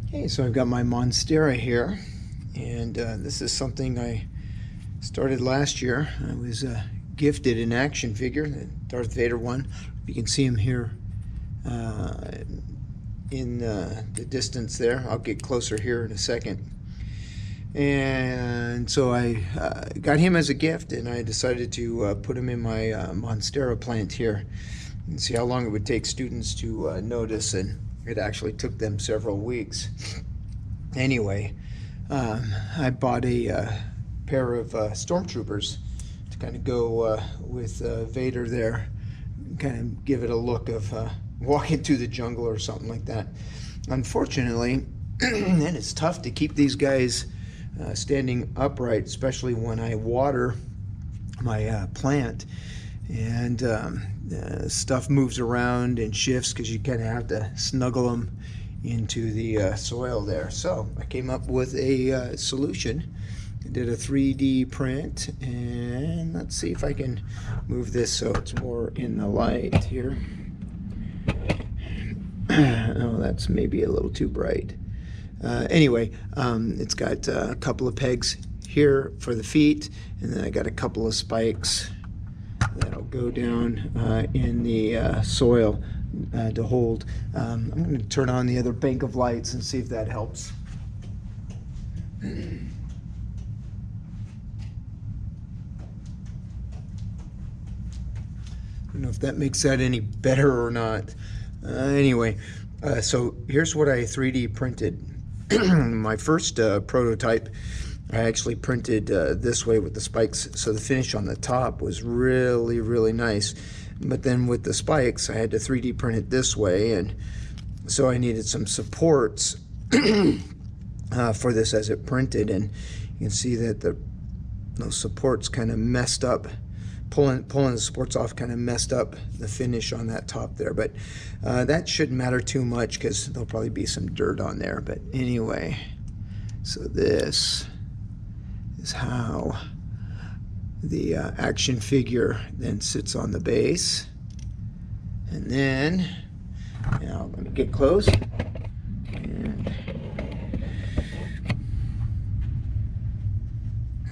Okay, so I've got my Monstera here, and this is something I started last year. I was gifted an action figure, the Darth Vader one. You can see him here in the distance there. I'll get closer here in a second. And so I got him as a gift, and I decided to put him in my Monstera plant here and see how long it would take students to notice, and it actually took them several weeks. Anyway, I bought a pair of stormtroopers to kind of go with Vader there, kind of give it a look of walking through the jungle or something like that. Unfortunately, and it's tough to keep these guys standing upright, especially when I water my plant, and stuff moves around and shifts because you kind of have to snuggle them into the soil there. So I came up with a solution. I did a 3D print, and let's see if I can move this so it's more in the light here. Oh, that's maybe a little too bright. Anyway, it's got a couple of pegs here for the feet, and then I got a couple of spikes that'll go down in the soil to hold. I'm going to turn on the other bank of lights and see if that helps. I don't know if that makes that any better or not. Anyway, so here's what I 3D printed. My first prototype, I actually printed this way with the spikes, so the finish on the top was really, really nice. But then with the spikes, I had to 3D print it this way, and so I needed some supports for this as it printed, and you can see that those supports kind of messed up. Pulling the supports off kind of messed up the finish on that top there, but that shouldn't matter too much because there'll probably be some dirt on there. But anyway, so this is how the action figure then sits on the base. And then, now let me get close.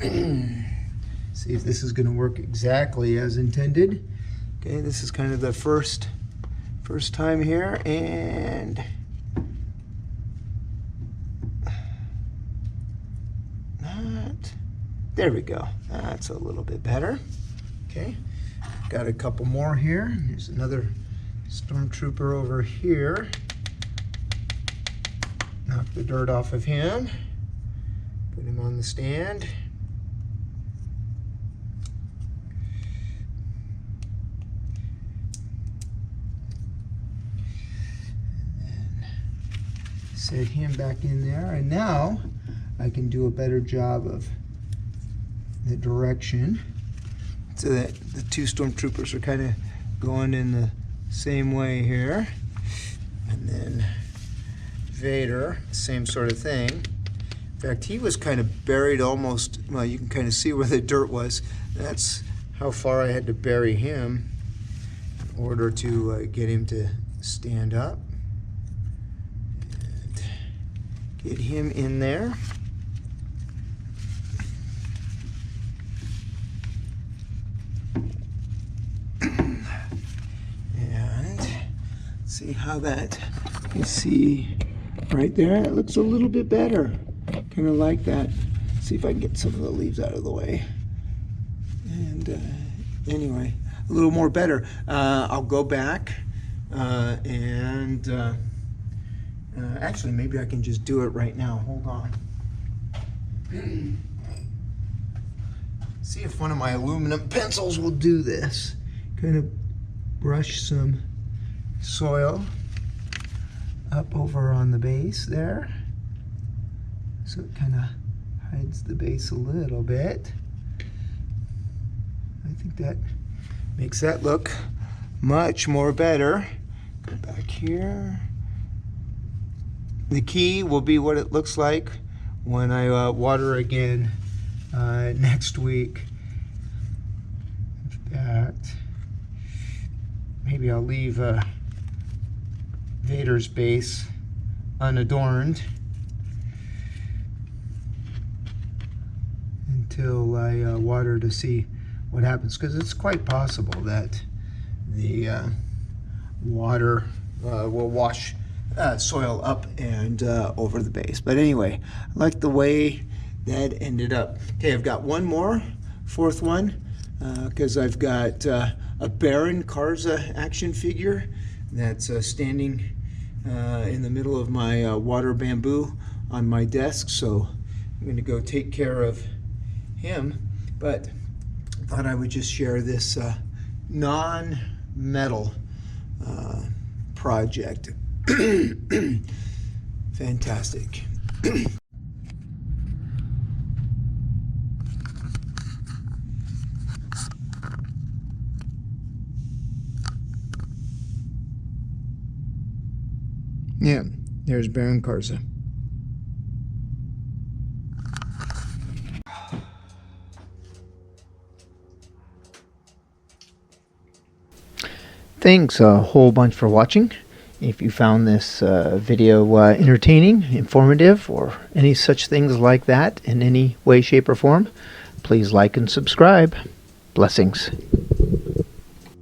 And see if this is going to work exactly as intended. Okay, this is kind of the first time here, and there we go. That's a little bit better. Okay, got a couple more here. There's another stormtrooper over here. Knock the dirt off of him. Put him on the stand. Set him back in there, and now I can do a better job of the direction so that the two stormtroopers are kind of going in the same way here. And then Vader, same sort of thing. In fact, he was kind of buried almost, well, you can kind of see where the dirt was. That's how far I had to bury him in order to get him to stand up. Get him in there. And see how that, you see right there, it looks a little bit better. Kind of like that. See if I can get some of the leaves out of the way. And anyway, a little more better. I'll go back and actually, maybe I can just do it right now. Hold on. See if one of my aluminum pencils will do this. Kind of brush some soil up over on the base there. So it kind of hides the base a little bit. I think that makes that look much more better. Go back here. The key will be what it looks like when I water again next week. In fact, maybe I'll leave Vader's base unadorned till I water to see what happens, because it's quite possible that the water will wash soil up and over the base. But anyway, I like the way that ended up. Okay, I've got one more, fourth one, because I've got a Baron Karza action figure that's standing in the middle of my water bamboo on my desk, so I'm going to go take care of him. But I thought I would just share this non-metal project. Fantastic. Yeah, there's Baron Karza. Thanks a whole bunch for watching. If you found this video entertaining, informative, or any such things like that in any way, shape, or form, please like and subscribe. Blessings.